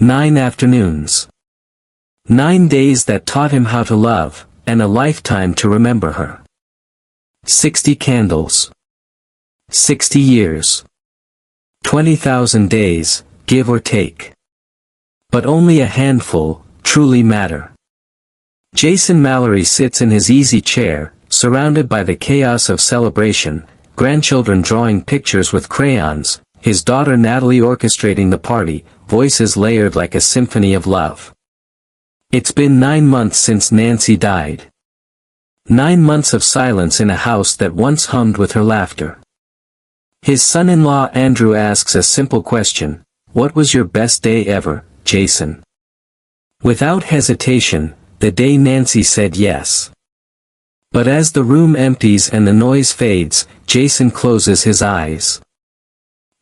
9 afternoons. 9 days that taught him how to love, and a lifetime to remember her. 60 candles. 60 years. 20,000 days, give or take. But only a handful truly matter. Jason Mallory sits in his easy chair, surrounded by the chaos of celebration, grandchildren drawing pictures with crayons, his daughter Natalie orchestrating the party, voices layered like a symphony of love. It's been 9 months since Nancy died. 9 months of silence in a house that once hummed with her laughter. His son-in-law Andrew asks a simple question: "What was your best day ever, Jason?" Without hesitation, the day Nancy said yes. But as the room empties and the noise fades, Jason closes his eyes.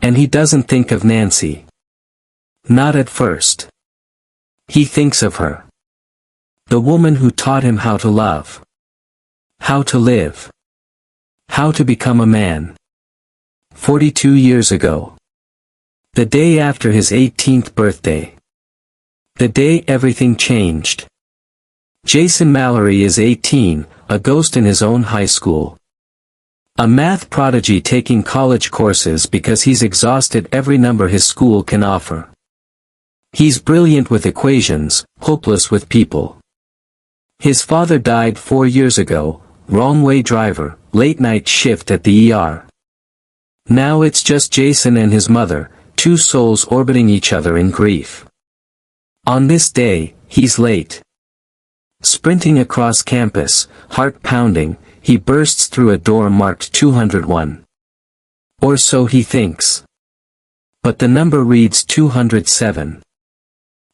And he doesn't think of Nancy. Not at first. He thinks of her. The woman who taught him how to love. How to live. How to become a man. 42 years ago. The day after his 18th birthday. The day everything changed. Jason Mallory is 18, a ghost in his own high school. A math prodigy taking college courses because he's exhausted every number his school can offer. He's brilliant with equations, hopeless with people. His father died 4 years ago, wrong-way driver, late-night shift at the ER. Now it's just Jason and his mother, two souls orbiting each other in grief. On this day, he's late. Sprinting across campus, heart pounding, he bursts through a door marked 201. Or so he thinks. But the number reads 207.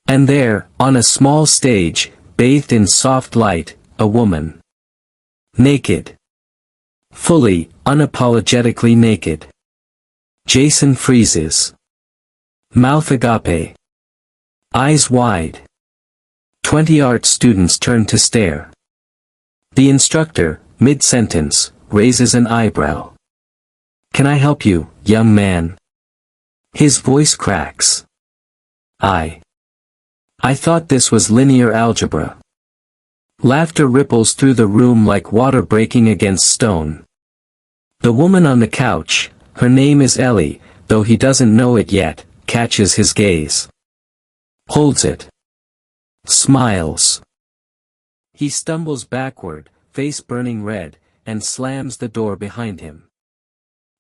And there, on a small stage, bathed in soft light, a woman. Naked. Fully, unapologetically naked. Jason freezes. Mouth agape. Eyes wide. 20 art students turn to stare. The instructor, mid-sentence, raises an eyebrow. "Can I help you, young man?" His voice cracks. I thought this was linear algebra." Laughter ripples through the room like water breaking against stone. The woman on the couch, her name is Ellie, though he doesn't know it yet, catches his gaze. Holds it. Smiles. He stumbles backward, face burning red, and slams the door behind him.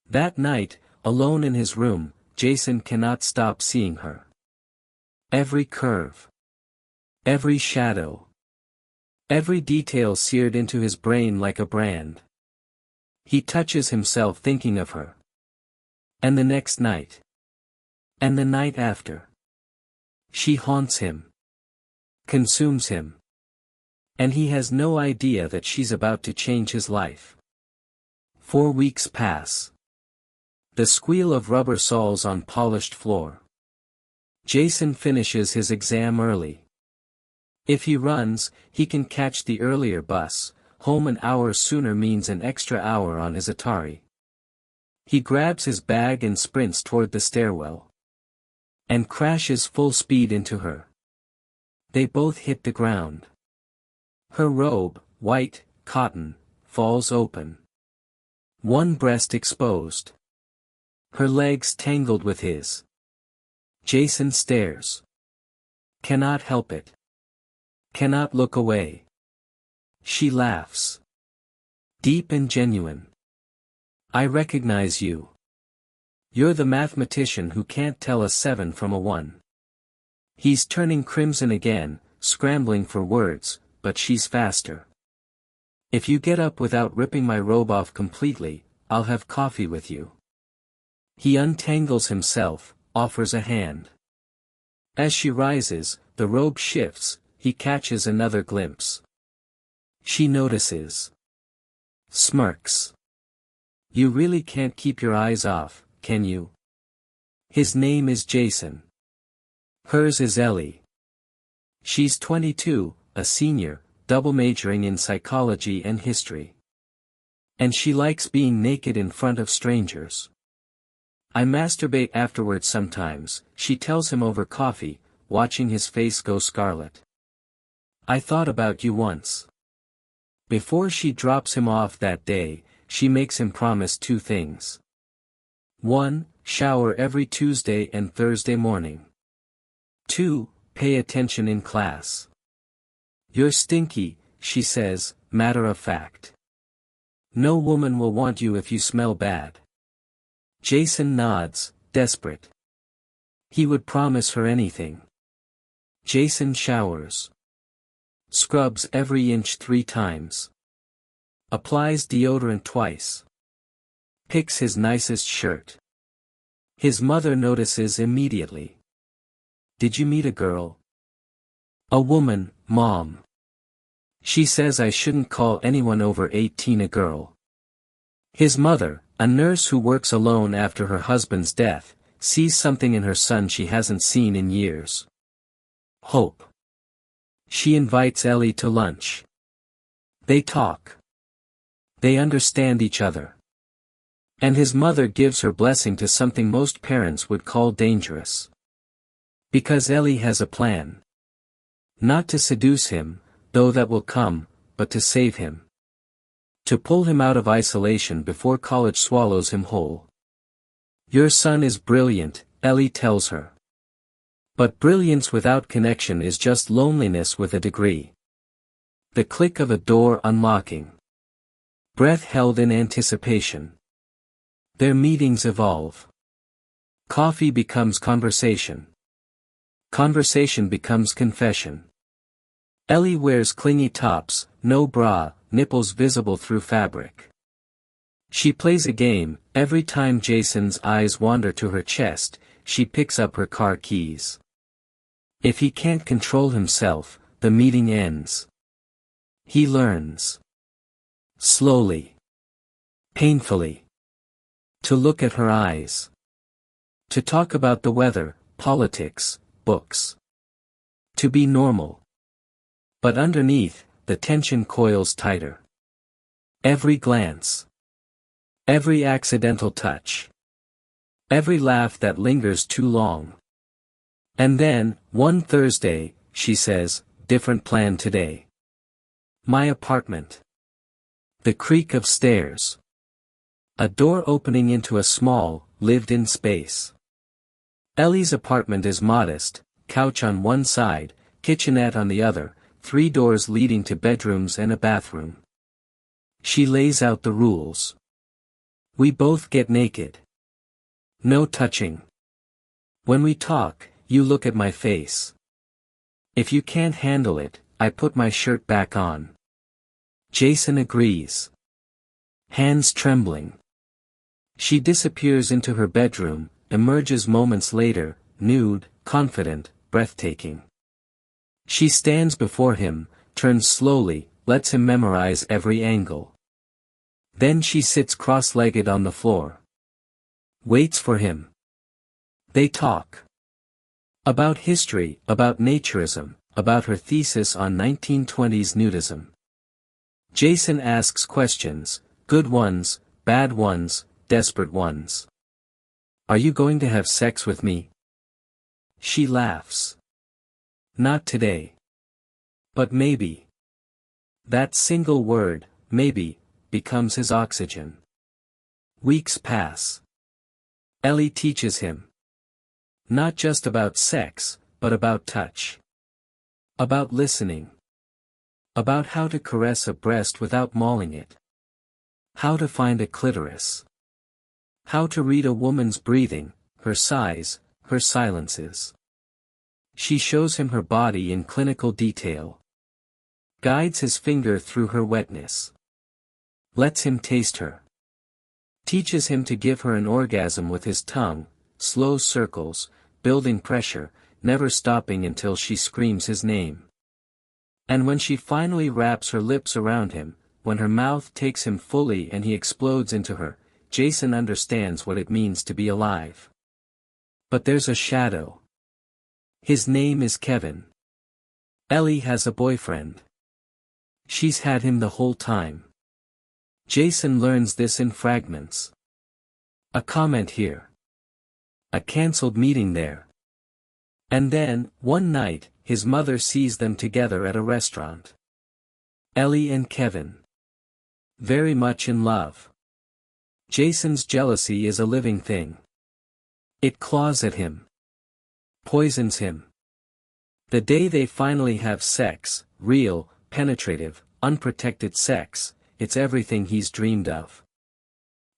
That night, alone in his room, Jason cannot stop seeing her. Every curve. Every shadow. Every detail seared into his brain like a brand. He touches himself thinking of her. And the next night. And the night after. She haunts him. Consumes him. And he has no idea that she's about to change his life. 4 weeks pass. The squeal of rubber soles on polished floor. Jason finishes his exam early. If he runs, he can catch the earlier bus. Home an hour sooner means an extra hour on his Atari. He grabs his bag and sprints toward the stairwell. And crashes full speed into her. They both hit the ground. Her robe, white, cotton, falls open. One breast exposed. Her legs tangled with his. Jason stares. Cannot help it. Cannot look away. She laughs. Deep and genuine. "I recognize you. You're the mathematician who can't tell a 7 from a 1. He's turning crimson again, scrambling for words, but she's faster. "If you get up without ripping my robe off completely, I'll have coffee with you." He untangles himself, offers a hand. As she rises, the robe shifts, he catches another glimpse. She notices. Smirks. "You really can't keep your eyes off, can you?" His name is Jason. Hers is Ellie. She's 22, a senior, double majoring in psychology and history. And she likes being naked in front of strangers. "I masturbate afterwards sometimes," she tells him over coffee, watching his face go scarlet. I thought about you once. Before she drops him off that day, she makes him promise 2 things. 1. Shower every Tuesday and Thursday morning. 2. Pay attention in class. You're stinky, she says, matter of fact. No woman will want you if you smell bad. Jason nods, desperate. He would promise her anything. Jason showers. Scrubs every inch 3 times. Applies deodorant twice. Picks his nicest shirt. His mother notices immediately. Did you meet a girl? A woman, Mom. She says I shouldn't call anyone over 18 a girl. His mother, a nurse who works alone after her husband's death, sees something in her son she hasn't seen in years. Hope. She invites Ellie to lunch. They talk. They understand each other. And his mother gives her blessing to something most parents would call dangerous. Because Ellie has a plan. Not to seduce him, though that will come, but to save him. To pull him out of isolation before college swallows him whole. Your son is brilliant, Ellie tells her. But brilliance without connection is just loneliness with a degree. The click of a door unlocking. Breath held in anticipation. Their meetings evolve. Coffee becomes conversation. Conversation becomes confession. Ellie wears clingy tops, no bra, nipples visible through fabric. She plays a game. Every time Jason's eyes wander to her chest, she picks up her car keys. If he can't control himself, the meeting ends. He learns. Slowly. Painfully. To look at her eyes. To talk about the weather, politics, books. To be normal. But underneath, the tension coils tighter. Every glance. Every accidental touch. Every laugh that lingers too long. And then, one Thursday, she says, different plan today. My apartment. The creak of stairs. A door opening into a small, lived-in space. Ellie's apartment is modest, couch on one side, kitchenette on the other, 3 doors leading to bedrooms and a bathroom. She lays out the rules. We both get naked. No touching. When we talk, you look at my face. If you can't handle it, I put my shirt back on. Jason agrees. Hands trembling. She disappears into her bedroom, emerges moments later, nude, confident, breathtaking. She stands before him, turns slowly, lets him memorize every angle. Then she sits cross-legged on the floor. Waits for him. They talk. About history, about naturism, about her thesis on 1920s nudism. Jason asks questions, good ones, bad ones, desperate ones. Are you going to have sex with me? She laughs. Not today. But maybe. That single word, maybe, becomes his oxygen. Weeks pass. Ellie teaches him. Not just about sex, but about touch. About listening. About how to caress a breast without mauling it. How to find a clitoris. How to read a woman's breathing, her sighs, her silences. She shows him her body in clinical detail. Guides his finger through her wetness. Lets him taste her. Teaches him to give her an orgasm with his tongue, slow circles, building pressure, never stopping until she screams his name. And when she finally wraps her lips around him, when her mouth takes him fully and he explodes into her, Jason understands what it means to be alive. But there's a shadow. His name is Kevin. Ellie has a boyfriend. She's had him the whole time. Jason learns this in fragments. A comment here. A cancelled meeting there. And then, one night, his mother sees them together at a restaurant. Ellie and Kevin. Very much in love. Jason's jealousy is a living thing. It claws at him. Poisons him. The day they finally have sex, real, penetrative, unprotected sex, it's everything he's dreamed of.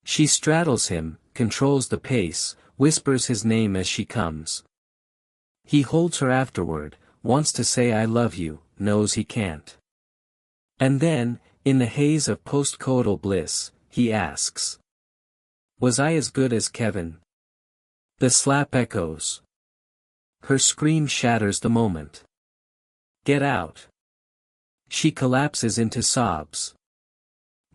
She straddles him, controls the pace, whispers his name as she comes. He holds her afterward, wants to say I love you, knows he can't. And then, in the haze of post-coital bliss, he asks. Was I as good as Kevin? The slap echoes. Her scream shatters the moment. Get out. She collapses into sobs.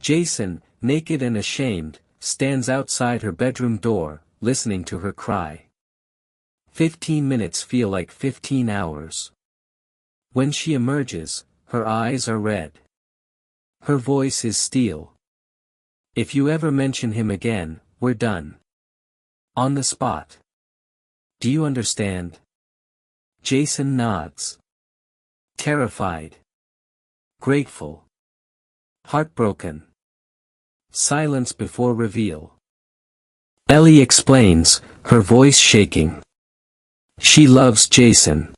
Jason, naked and ashamed, stands outside her bedroom door, listening to her cry. 15 minutes feel like 15 hours. When she emerges, her eyes are red. Her voice is steel. If you ever mention him again, we're done. On the spot. Do you understand? Jason nods. Terrified. Grateful. Heartbroken. Silence before reveal. Ellie explains, her voice shaking. She loves Jason.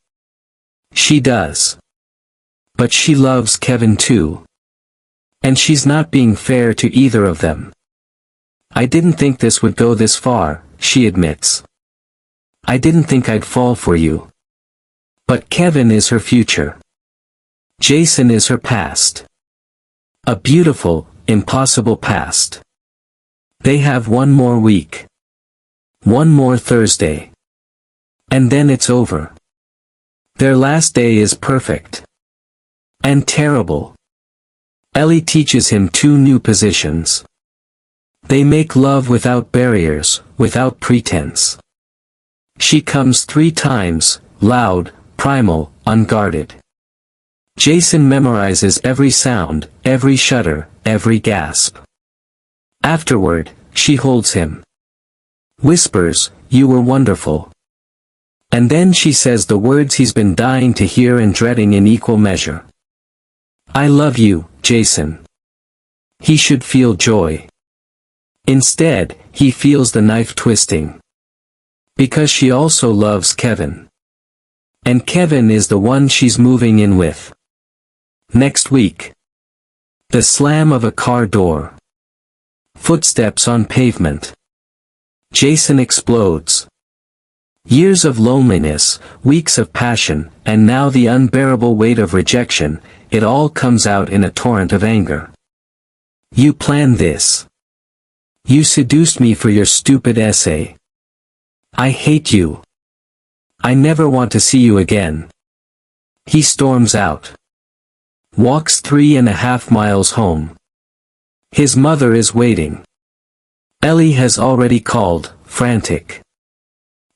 She does. But she loves Kevin too. And she's not being fair to either of them. I didn't think this would go this far, she admits. I didn't think I'd fall for you. But Kevin is her future. Jason is her past. A beautiful, impossible past. They have one more week. One more Thursday. And then it's over. Their last day is perfect. And terrible. Ellie teaches him 2 new positions. They make love without barriers, without pretense. She comes 3 times, loud, primal, unguarded. Jason memorizes every sound, every shudder, every gasp. Afterward, she holds him. Whispers, you were wonderful. And then she says the words he's been dying to hear and dreading in equal measure. I love you, Jason. He should feel joy. Instead, he feels the knife twisting. Because she also loves Kevin. And Kevin is the one she's moving in with. Next week. The slam of a car door. Footsteps on pavement. Jason explodes. Years of loneliness, weeks of passion, and now the unbearable weight of rejection, it all comes out in a torrent of anger. You planned this. You seduced me for your stupid essay. I hate you. I never want to see you again. He storms out. Walks 3.5 miles home. His mother is waiting. Ellie has already called, frantic.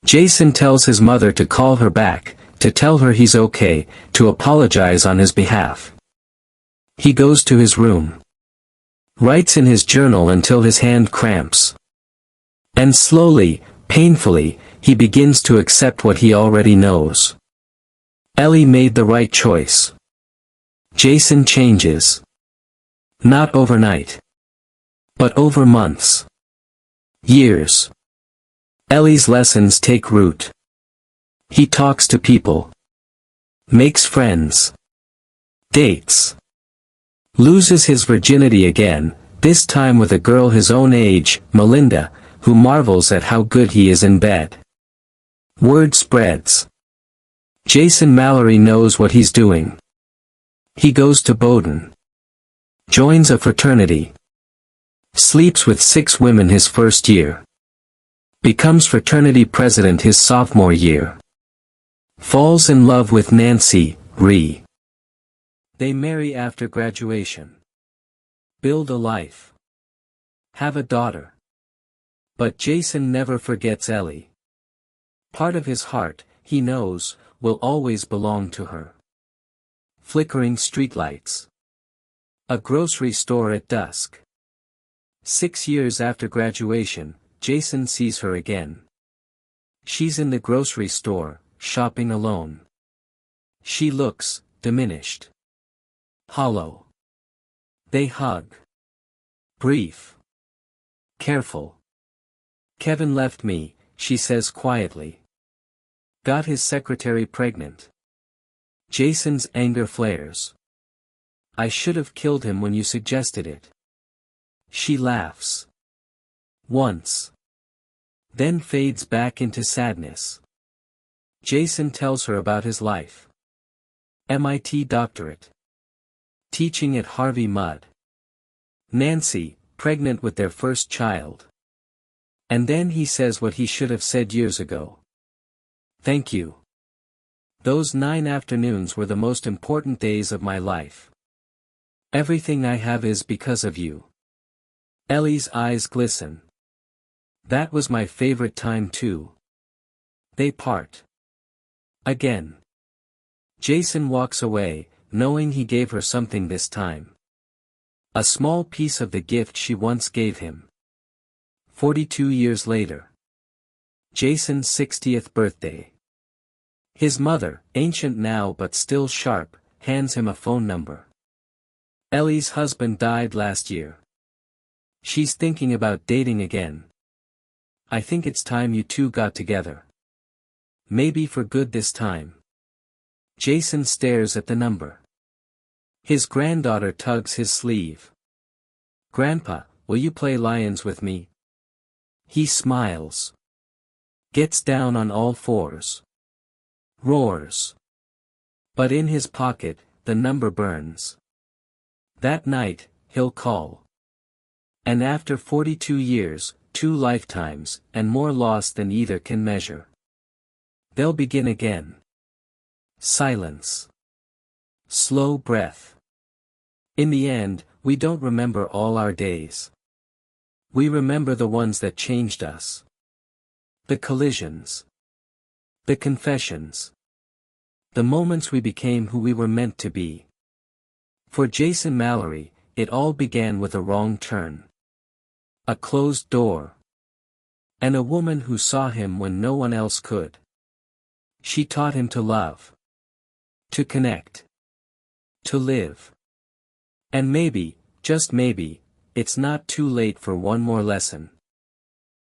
Jason tells his mother to call her back, to tell her he's okay, to apologize on his behalf. He goes to his room. Writes in his journal until his hand cramps. And slowly, painfully, he begins to accept what he already knows. Ellie made the right choice. Jason changes. Not overnight. But over months. Years. Ellie's lessons take root. He talks to people. Makes friends. Dates. Loses his virginity again, this time with a girl his own age, Melinda, who marvels at how good he is in bed. Word spreads. Jason Mallory knows what he's doing. He goes to Bowdoin. Joins a fraternity. Sleeps with 6 women his first year. Becomes fraternity president his sophomore year. Falls in love with Nancy, Ree. They marry after graduation. Build a life. Have a daughter. But Jason never forgets Ellie. Part of his heart, he knows, will always belong to her. Flickering streetlights. A grocery store at dusk. 6 years after graduation, Jason sees her again. She's in the grocery store, shopping alone. She looks diminished. Hollow. They hug. Brief. Careful. Kevin left me, she says quietly. Got his secretary pregnant. Jason's anger flares. I should have killed him when you suggested it. She laughs. Once. Then fades back into sadness. Jason tells her about his life. MIT doctorate. Teaching at Harvey Mudd. Nancy, pregnant with their first child. And then he says what he should have said years ago. Thank you. Those 9 afternoons were the most important days of my life. Everything I have is because of you. Ellie's eyes glisten. That was my favorite time too. They part. Again. Jason walks away, knowing he gave her something this time. A small piece of the gift she once gave him. 42 years later. Jason's 60th birthday. His mother, ancient now but still sharp, hands him a phone number. Ellie's husband died last year. She's thinking about dating again. I think it's time you two got together. Maybe for good this time. Jason stares at the number. His granddaughter tugs his sleeve. Grandpa, will you play lions with me? He smiles. Gets down on all fours. Roars. But in his pocket, the number burns. That night, he'll call. And after 42 years, 2 lifetimes, and more loss than either can measure. They'll begin again. Silence. Slow breath. In the end, we don't remember all our days. We remember the ones that changed us. The collisions. The confessions. The moments we became who we were meant to be. For Jason Mallory, it all began with a wrong turn. A closed door. And a woman who saw him when no one else could. She taught him to love. To connect. To live. And maybe, just maybe, it's not too late for one more lesson.